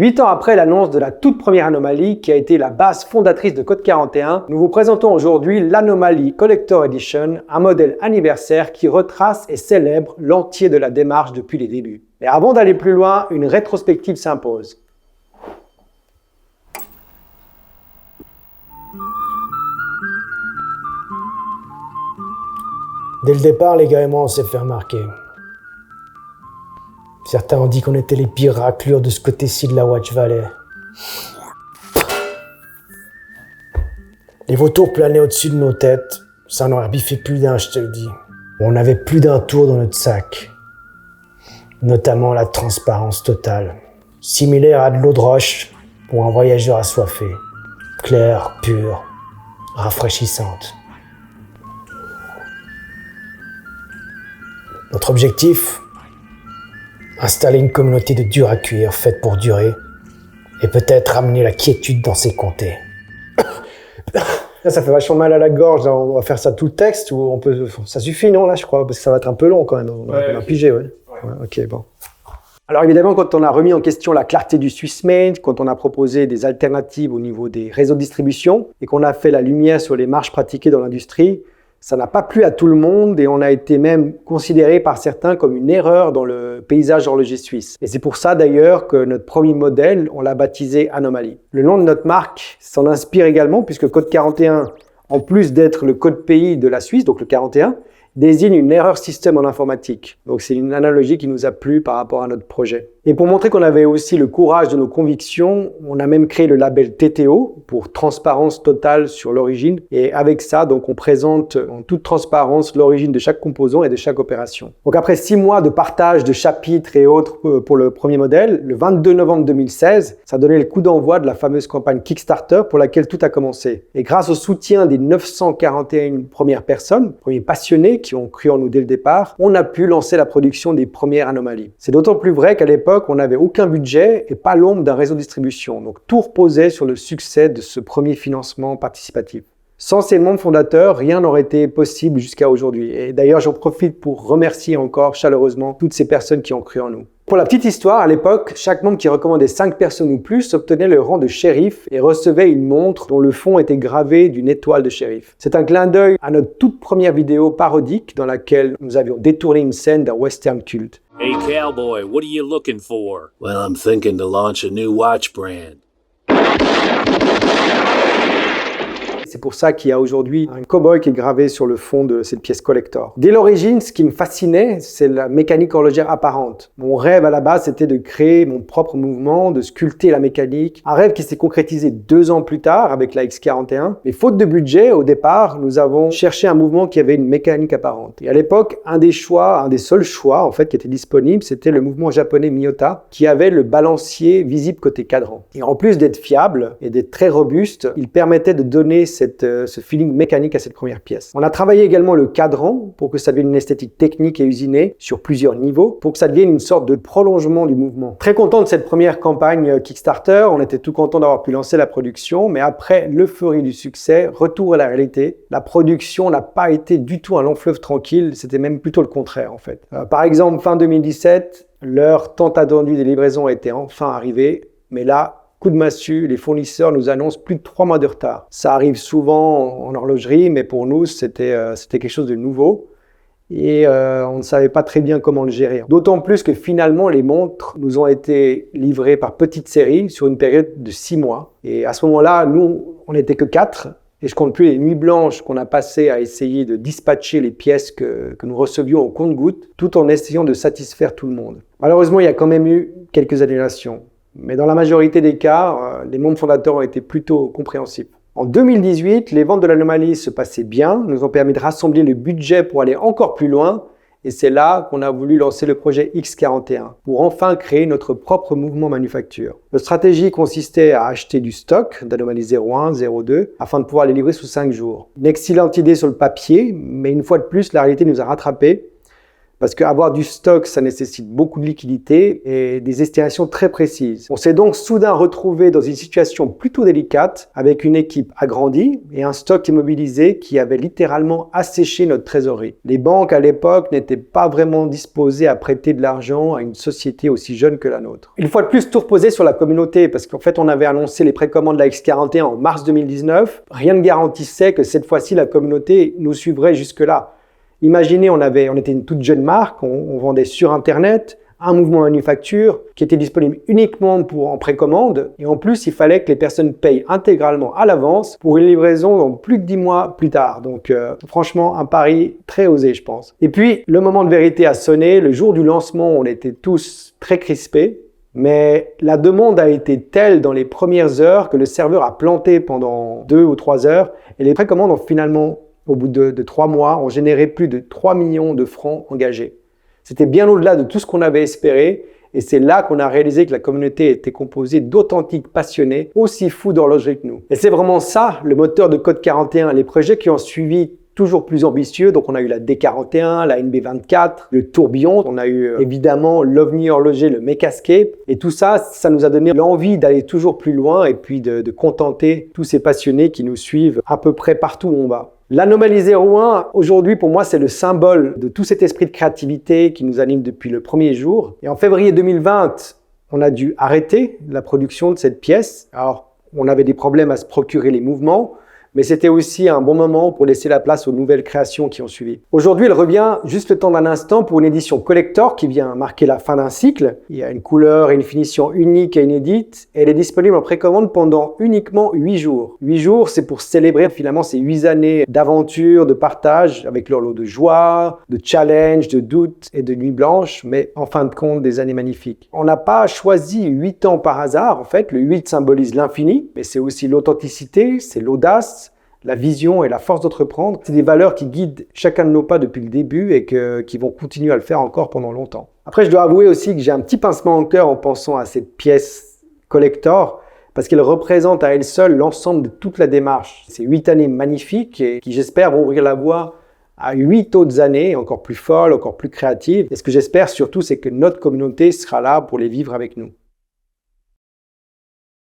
8 ans après l'annonce de la toute première anomalie qui a été la base fondatrice de Code 41, nous vous présentons aujourd'hui l'Anomaly Collector Edition, un modèle anniversaire qui retrace et célèbre l'entier de la démarche depuis les débuts. Mais avant d'aller plus loin, une rétrospective s'impose. Dès le départ, les gars et moi, on s'est fait remarquer. Certains ont dit qu'on était les pires raclures de ce côté-ci de la Watch Valley. Les vautours planaient au-dessus de nos têtes. Ça en aurait biffé plus d'un, je te le dis. On avait plus d'un tour dans notre sac. Notamment la transparence totale. Similaire à de l'eau de roche pour un voyageur assoiffé. Claire, pure, rafraîchissante. Notre objectif ? Installer une communauté de dur à cuire faite pour durer et peut-être ramener la quiétude dans ses comtés. Là, ça fait vachement mal à la gorge. Là, on va faire ça tout le texte ou on peut... Ça suffit, non, là, je crois, parce que ça va être un peu long quand même. On a pigé, ouais. Ok, bon. Alors évidemment, quand on a remis en question la clarté du Swissmade, quand on a proposé des alternatives au niveau des réseaux de distribution et qu'on a fait la lumière sur les marges pratiquées dans l'industrie, ça n'a pas plu à tout le monde et on a été même considéré par certains comme une erreur dans le paysage horloger suisse. Et c'est pour ça d'ailleurs que notre premier modèle, on l'a baptisé Anomaly. Le nom de notre marque s'en inspire également puisque Code 41, en plus d'être le code pays de la Suisse, donc le 41, désigne une erreur système en informatique. Donc c'est une analogie qui nous a plu par rapport à notre projet. Et pour montrer qu'on avait aussi le courage de nos convictions, on a même créé le label TTO pour transparence totale sur l'origine. Et avec ça, donc on présente en toute transparence l'origine de chaque composant et de chaque opération. Donc après 6 mois de partage de chapitres et autres pour le premier modèle, le 22 novembre 2016, ça donnait le coup d'envoi de la fameuse campagne Kickstarter pour laquelle tout a commencé. Et grâce au soutien des 941 premières personnes, premiers passionnés qui ont cru en nous dès le départ, on a pu lancer la production des premières anomalies. C'est d'autant plus vrai qu'à l'époque, on n'avait aucun budget et pas l'ombre d'un réseau de distribution. Donc tout reposait sur le succès de ce premier financement participatif. Sans ces membres fondateurs, rien n'aurait été possible jusqu'à aujourd'hui. Et d'ailleurs, j'en profite pour remercier encore chaleureusement toutes ces personnes qui ont cru en nous. Pour la petite histoire, à l'époque, chaque membre qui recommandait 5 personnes ou plus obtenait le rang de shérif et recevait une montre dont le fond était gravé d'une étoile de shérif. C'est un clin d'œil à notre toute première vidéo parodique dans laquelle nous avions détourné une scène d'un western culte. Hey cowboy, what are you looking for? Well, I'm thinking to launch a new watch brand. C'est pour ça qu'il y a aujourd'hui un cow-boy qui est gravé sur le fond de cette pièce collector. Dès l'origine, ce qui me fascinait, c'est la mécanique horlogère apparente. Mon rêve à la base, c'était de créer mon propre mouvement, de sculpter la mécanique. Un rêve qui s'est concrétisé 2 ans plus tard avec la X41. Mais faute de budget, au départ, nous avons cherché un mouvement qui avait une mécanique apparente. Et à l'époque, un des seuls choix en fait qui était disponible, c'était le mouvement japonais Miyota, qui avait le balancier visible côté cadran. Et en plus d'être fiable et d'être très robuste, il permettait de donner ce feeling mécanique à cette première pièce. On a travaillé également le cadran pour que ça devienne une esthétique technique et usinée sur plusieurs niveaux, pour que ça devienne une sorte de prolongement du mouvement. Très content de cette première campagne Kickstarter, on était tout content d'avoir pu lancer la production, mais après l'euphorie du succès, retour à la réalité, la production n'a pas été du tout un long fleuve tranquille, c'était même plutôt le contraire en fait. Par exemple, fin 2017, l'heure tant attendue des livraisons était enfin arrivée, mais là, coup de massue, les fournisseurs nous annoncent plus de 3 mois de retard. Ça arrive souvent en horlogerie, mais pour nous, c'était quelque chose de nouveau. Et on ne savait pas très bien comment le gérer. D'autant plus que finalement, les montres nous ont été livrées par petites séries sur une période de 6 mois. Et à ce moment-là, nous, on n'était que 4. Et je compte plus les nuits blanches qu'on a passées à essayer de dispatcher les pièces que nous recevions au compte-gouttes, tout en essayant de satisfaire tout le monde. Malheureusement, il y a quand même eu quelques annulations. Mais dans la majorité des cas, les membres fondateurs ont été plutôt compréhensifs. En 2018, les ventes de l'Anomaly se passaient bien, nous ont permis de rassembler le budget pour aller encore plus loin, et c'est là qu'on a voulu lancer le projet X41, pour enfin créer notre propre mouvement manufacture. Notre stratégie consistait à acheter du stock d'Anomaly 01, 02, afin de pouvoir les livrer sous 5 jours. Une excellente idée sur le papier, mais une fois de plus, la réalité nous a rattrapés. parce qu'avoir du stock, ça nécessite beaucoup de liquidité et des estimations très précises. On s'est donc soudain retrouvé dans une situation plutôt délicate, avec une équipe agrandie et un stock immobilisé qui avait littéralement asséché notre trésorerie. Les banques à l'époque n'étaient pas vraiment disposées à prêter de l'argent à une société aussi jeune que la nôtre. Une fois de plus, tout reposait sur la communauté, parce qu'en fait, on avait annoncé les précommandes de la X41 en mars 2019. Rien ne garantissait que cette fois-ci, la communauté nous suivrait jusque-là. Imaginez, on était une toute jeune marque, on vendait sur Internet, un mouvement manufacture qui était disponible uniquement en précommande. Et en plus, il fallait que les personnes payent intégralement à l'avance pour une livraison dans plus de 10 mois plus tard. Donc franchement, un pari très osé, je pense. Et puis, le moment de vérité a sonné. Le jour du lancement, on était tous très crispés. Mais la demande a été telle dans les premières heures que le serveur a planté pendant 2 ou 3 heures. Et les précommandes ont finalement, au bout de 3 mois, ont généré plus de 3 millions de francs engagés. C'était bien au-delà de tout ce qu'on avait espéré. Et c'est là qu'on a réalisé que la communauté était composée d'authentiques passionnés, aussi fous d'horlogerie que nous. Et c'est vraiment ça, le moteur de Code 41. Les projets qui ont suivi, toujours plus ambitieux. Donc, on a eu la D41, la NB24, le tourbillon. On a eu évidemment l'OVNI horloger, le Mecascape. Et tout ça, ça nous a donné l'envie d'aller toujours plus loin et puis de contenter tous ces passionnés qui nous suivent à peu près partout où on va. L'Anomalie 01, aujourd'hui, pour moi, c'est le symbole de tout cet esprit de créativité qui nous anime depuis le premier jour. Et en février 2020, on a dû arrêter la production de cette pièce. Alors, on avait des problèmes à se procurer les mouvements, mais c'était aussi un bon moment pour laisser la place aux nouvelles créations qui ont suivi. Aujourd'hui, elle revient juste le temps d'un instant pour une édition collector qui vient marquer la fin d'un cycle. Il y a une couleur et une finition unique et inédite. Et elle est disponible en précommande pendant uniquement 8 jours. 8 jours, c'est pour célébrer finalement ces 8 années d'aventure, de partage, avec leur lot de joie, de challenge, de doutes et de nuits blanches, mais en fin de compte, des années magnifiques. On n'a pas choisi 8 ans par hasard. En fait, le 8 symbolise l'infini, mais c'est aussi l'authenticité, c'est l'audace, la vision et la force d'entreprendre. C'est des valeurs qui guident chacun de nos pas depuis le début et qui vont continuer à le faire encore pendant longtemps. Après, je dois avouer aussi que j'ai un petit pincement au cœur en pensant à cette pièce collector parce qu'elle représente à elle seule l'ensemble de toute la démarche. Ces 8 années magnifiques et qui, j'espère, vont ouvrir la voie à 8 autres années encore plus folles, encore plus créatives. Et ce que j'espère surtout, c'est que notre communauté sera là pour les vivre avec nous.